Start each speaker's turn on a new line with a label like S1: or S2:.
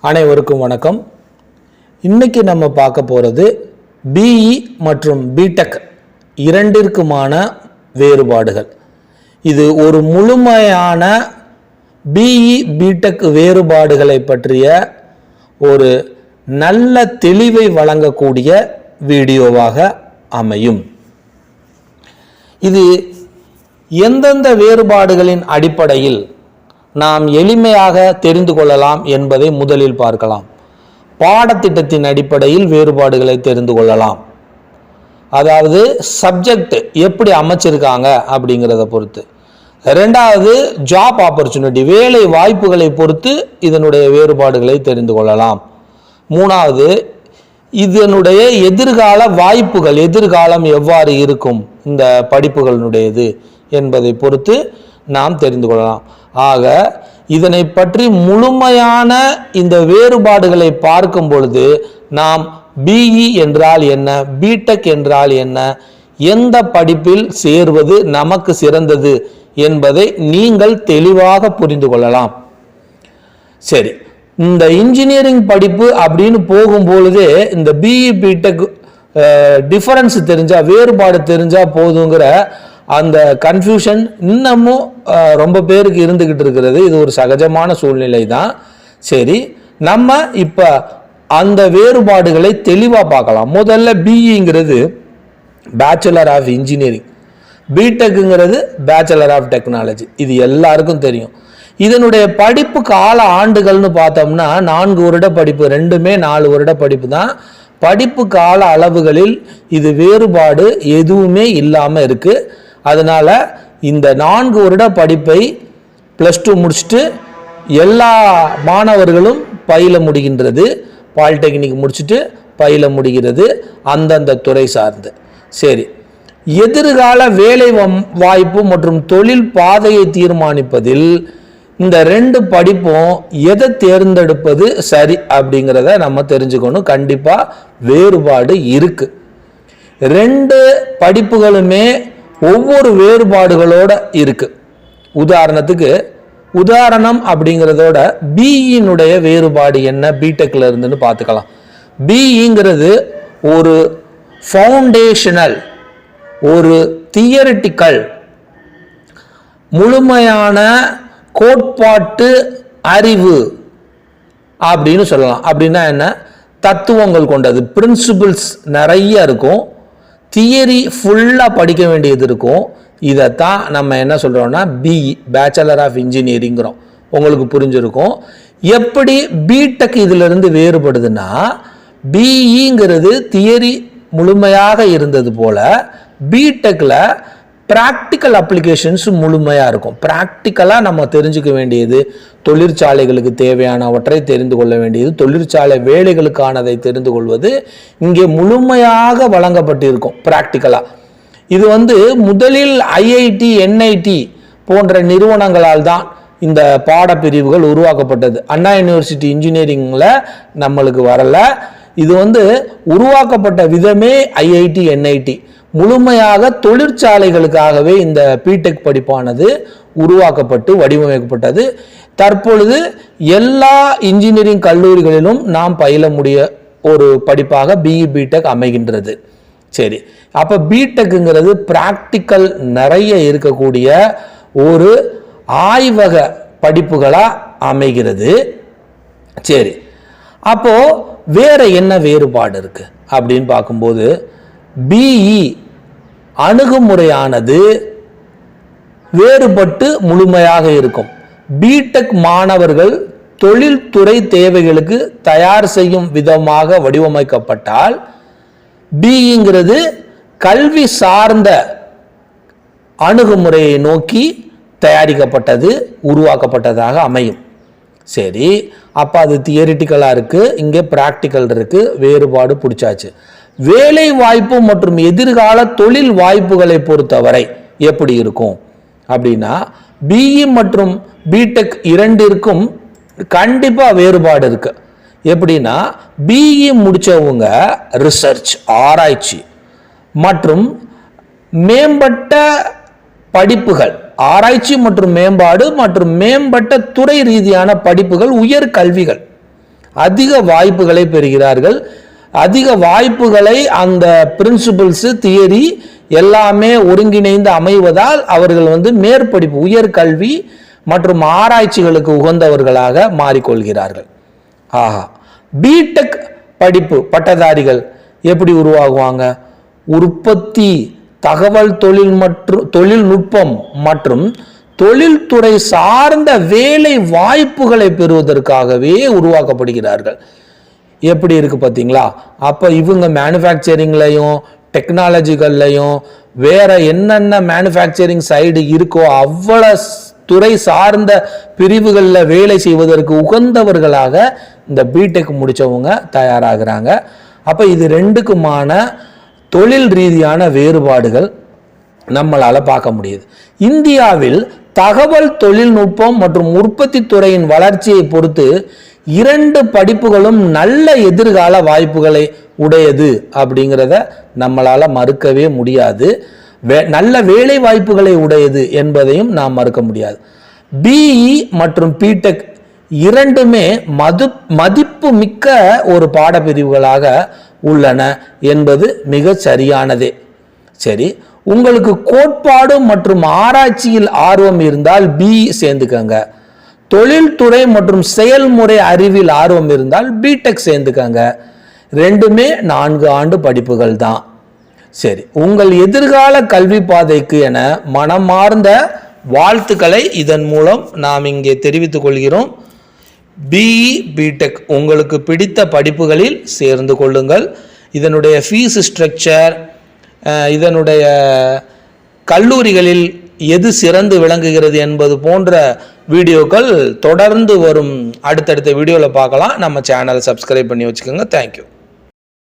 S1: அனைவருக்கும் வணக்கம். இன்னைக்கு நம்ம பார்க்க போகிறது பிஇ மற்றும் பிடெக் இரண்டிற்குமான வேறுபாடுகள். இது ஒரு முழுமையான பிஇ பிடெக் வேறுபாடுகளை பற்றிய ஒரு நல்ல தெளிவை வழங்கக்கூடிய வீடியோவாக அமையும். இது எந்தெந்த வேறுபாடுகளின் அடிப்படையில் நாம் எளிமையாக தெரிந்து கொள்ளலாம் என்பதை முதலில் பார்க்கலாம். பாடத்திட்டத்தின் அடிப்படையில் வேறுபாடுகளை தெரிந்து கொள்ளலாம். அதாவது சப்ஜெக்ட் எப்படி அமைச்சிருக்காங்க அப்படிங்கிறத பொறுத்து. ரெண்டாவது ஜாப் ஆப்பர்ச்சுனிட்டி, வேலை வாய்ப்புகளை பொறுத்து இதனுடைய வேறுபாடுகளை தெரிந்து கொள்ளலாம். மூணாவது இதனுடைய எதிர்கால வாய்ப்புகள், எதிர்காலம் எவ்வாறு இருக்கும் இந்த படிப்புகளினுடையது என்பதை பொறுத்து நாம் தெரிந்து கொள்ளலாம். ஆக இதனை பற்றி முழுமையான இந்த வேறுபாடுகளை பார்க்கும் பொழுது நாம் பிஇ என்றால் என்ன, பிடெக் என்றால் என்ன, எந்த படிப்பில் சேர்வது நமக்கு சிறந்தது என்பதை நீங்கள் தெளிவாக புரிந்து கொள்ளலாம். சரி, இந்த இன்ஜினியரிங் படிப்பு அப்படின்னு போகும்பொழுதே இந்த பிஇ பிடெக் டிஃபரன்ஸ் தெரிஞ்சா, வேறுபாடு தெரிஞ்சா போதுங்கிற அந்த கன்ஃபியூஷன் இன்னமும் ரொம்ப பேருக்கு இருந்துகிட்டு இருக்கிறது. இது ஒரு சகஜமான சூழ்நிலை தான். சரி, நம்ம இப்போ அந்த வேறுபாடுகளை தெளிவாக பார்க்கலாம். முதல்ல பிஇங்கிறது பேச்சுலர் ஆஃப் இன்ஜினியரிங், பிடெக்குங்கிறது பேச்சுலர் ஆஃப் டெக்னாலஜி. இது எல்லாருக்கும் தெரியும். இதனுடைய படிப்பு கால ஆண்டுகள்னு பார்த்தோம்னா 4 வருட படிப்பு, ரெண்டுமே 4 வருட படிப்பு தான். படிப்பு கால அளவுகளில் இது வேறுபாடு எதுவுமே இல்லாமல் இருக்கு. அதனால இந்த 4 வருட படிப்பை +2 முடிச்சுட்டு எல்லா மாணவர்களும் பயில முடிகின்றது. பாலிடெக்னிக் முடிச்சுட்டு பயில முடிகிறது அந்தந்த துறை சார்ந்து. சரி, எதிர்கால வேலை வாய்ப்பு மற்றும் தொழில் பாதையை தீர்மானிப்பதில் இந்த 2 படிப்பும் எதை தேர்ந்தெடுப்பது சரி அப்படிங்கிறத நம்ம தெரிஞ்சுக்கணும். கண்டிப்பாக வேறுபாடு இருக்கு. 2 படிப்புகளுமே ஒவ்வொரு வேறுபாடுகளோட இருக்கு. உதாரணம் அப்படிங்கிறதோட பிஇனுடைய வேறுபாடு என்ன பிடெக்ல இருந்துன்னு பார்த்துக்கலாம். பிஇங்கிறது ஒரு ஃபவுண்டேஷனல், ஒரு தியரிட்டிக்கல், முழுமையான கோட்பாட்டு அறிவு அப்படின்னு சொல்லலாம். அப்படின்னா என்ன, தத்துவங்கள் கொண்டது, பிரின்சிபிள்ஸ் நிறைய இருக்கும், தியரி ஃபுல்லாக படிக்க வேண்டியது இருக்கும். இதைத்தான் நம்ம என்ன சொல்கிறோம்னா பிஇ, பேச்சுலர் ஆஃப் இன்ஜினியரிங்கிறோம். உங்களுக்கு புரிஞ்சிருக்கும். எப்படி பிடெக் இதிலிருந்து வேறுபடுதுன்னா, பிஇங்கிறது தியரி முழுமையாக இருந்தது போல பிடெக்கில் ப்ராக்டிக்கல் அப்ளிகேஷன்ஸ் முழுமையாக இருக்கும். ப்ராக்டிக்கலாக நம்ம தெரிஞ்சுக்க வேண்டியது, தொழிற்சாலைகளுக்கு தேவையானவற்றை தெரிந்து கொள்ள வேண்டியது, தொழிற்சாலை வேலைகளுக்கானதை தெரிந்து கொள்வது இங்கே முழுமையாக வழங்கப்பட்டிருக்கும் ப்ராக்டிக்கலாக. இது முதலில் ஐஐடி, என்ஐடி போன்ற நிறுவனங்களால் தான் இந்த பாடப்பிரிவுகள் உருவாக்கப்பட்டது. அண்ணா யூனிவர்சிட்டி இன்ஜினியரிங்கில் நம்மளுக்கு வரலை. இது உருவாக்கப்பட்ட விதமே ஐஐடி, என்ஐடி. முழுமையாக தொழிற்சாலைகளுக்காகவே இந்த பிடெக் படிப்பானது உருவாக்கப்பட்டு வடிவமைக்கப்பட்டது. தற்பொழுது எல்லா இன்ஜினியரிங் கல்லூரிகளிலும் நாம் பயில முடிய ஒரு படிப்பாக பிஇ பிடெக் அமைகின்றது. சரி, அப்போ பிடெக்குங்கிறது பிராக்டிக்கல் நிறைய இருக்கக்கூடிய ஒரு ஆய்வக படிப்புகளாக அமைகிறது. சரி, அப்போ வேற என்ன வேறுபாடு இருக்கு அப்படின்னு பார்க்கும்போது, பிஇ அணுகுமுறையானது வேறுபட்டு முழுமையாக இருக்கும். பிடெக் மாணவர்கள் தொழில்துறை தேவைகளுக்கு தயார் செய்யும் விதமாக வடிவமைக்கப்பட்டால், பிஇங்கிறது கல்வி சார்ந்த அணுகுமுறையை நோக்கி தயாரிக்கப்பட்டது, உருவாக்கப்பட்டதாக அமையும். சரி, அப்போ அது தியரிட்டிக்கலாக இருக்கு, இங்கே ப்ராக்டிக்கல் இருக்கு. வேறுபாடு பிடிச்சாச்சு. வேலை வாய்ப்பு மற்றும் எதிர்கால தொழில் வாய்ப்புகளை பொறுத்தவரை எப்படி இருக்கும் அப்படின்னா, பிஇ மற்றும் பிடெக் இரண்டிற்கும் கண்டிப்பாக வேறுபாடு இருக்கு. எப்படின்னா, பிஇ முடித்தவங்க ரிசர்ச், ஆராய்ச்சி மற்றும் மேம்பட்ட படிப்புகள், ஆராய்ச்சி மற்றும் மேம்பாடு மற்றும் மேம்பட்ட துறை ரீதியான படிப்புகள், உயர் கல்விகள், அதிக வாய்ப்புகளை பெறுகிறார்கள். அதிக வாய்ப்புகளை அந்த பிரின்சிபிள்ஸ் தியரி எல்லாமே ஒருங்கிணைந்து அமைவதால் அவர்கள் மேற்படிப்பு உயர்கல்வி மற்றும் ஆராய்ச்சிகளுக்கு உகந்தவர்களாக மாறிக்கொள்கிறார்கள். ஆஹா, பிடெக் படிப்பு பட்டதாரிகள் எப்படி உருவாகுவாங்க? உற்பத்தி, தகவல் தொழில்நுட்பம் மற்றும் தொழில்துறை சார்ந்த வேலை வாய்ப்புகளை பெறுவதற்காகவே உருவாக்கப்படுகிறார்கள். எப்படி இருக்கு பார்த்தீங்களா? அப்போ இவங்க மேனுஃபேக்சரிங்லையும் டெக்னாலஜிகள்லையும் வேற என்னென்ன மேனுஃபேக்சரிங் சைடு இருக்கோ அவ்வளோ துறை சார்ந்த பிரிவுகளில் வேலை செய்வதற்கு உகந்தவர்களாக இந்த பிடெக் முடித்தவங்க தயாராகிறாங்க. அப்போ இது ரெண்டுக்குமான தொழில் ரீதியான வேறுபாடுகள் நம்மளால் பார்க்க முடியுது. இந்தியாவில் தகவல் தொழில்நுட்பம் மற்றும் உற்பத்தி துறையின் வளர்ச்சியை பொறுத்து 2 படிப்புகளும் நல்ல எதிர்கால வாய்ப்புகளை உடையது அப்படிங்கிறத நம்மளால் மறுக்கவே முடியாது. நல்ல வேலை வாய்ப்புகளை உடையது என்பதையும் நாம் மறுக்க முடியாது. பிஇ மற்றும் பிடெக் இரண்டுமே மதிப்பு மிக்க ஒரு பாடப்பிரிவுகளாக உள்ளன என்பது மிக சரியானதே. சரி, உங்களுக்கு கோட்பாடு மற்றும் ஆராய்ச்சியில் ஆர்வம் இருந்தால் பிஇ சேர்ந்துக்கங்க. தொழில்துறை மற்றும் செயல்முறை அறிவில் ஆர்வம் இருந்தால் பிடெக் சேர்ந்துக்கங்க. ரெண்டுமே 4 ஆண்டு படிப்புகள் தான். சரி, உங்கள் எதிர்கால கல்வி பாதைக்கு என மனமார்ந்த வாழ்த்துக்களை இதன் மூலம் நாம் இங்கே தெரிவித்துக் கொள்கிறோம். பிஇ பிடெக் உங்களுக்கு பிடித்த படிப்புகளில் சேர்ந்து கொள்ளுங்கள். இதனுடைய ஃபீஸ் ஸ்ட்ரக்சர், இதனுடைய கல்லூரிகளில் எது சிறந்து விளங்குகிறது என்பது போன்ற வீடியோக்கள் தொடர்ந்து வரும் அடுத்தடுத்த வீடியோவில் பார்க்கலாம். நம்ம சேனலை சப்ஸ்கிரைப் பண்ணி வச்சுக்கோங்க. தேங்க்யூ.